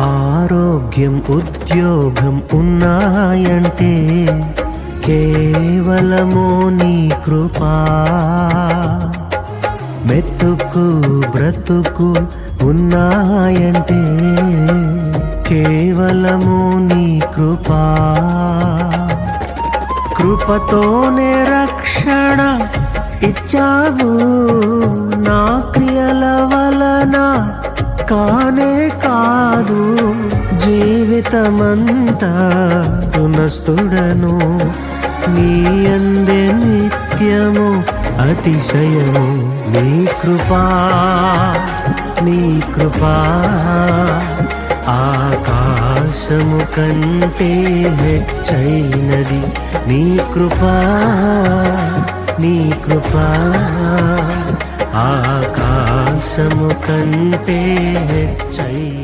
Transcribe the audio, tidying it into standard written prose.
ఆరోగ్యం ఉద్యోగం ఉన్నాయంటే కేవలము నీ కృపా. మెతుకు బ్రతుకు ఉన్నాయంటే కేవలము నీ కృపా. కృపతోనే రక్షణ ఇచ్చావు, నా క్రియల వలన కానే కాదు. జీవితమంతా రుణస్థుడను, నీ అందే నిత్యము అతిశయము. నీ కృపా నీ కృపా ఆకాశము కంటే హెచ్చైనది. నీ కృపా నీ కృపా ఆకాశము కంటే హెచ్చైనది.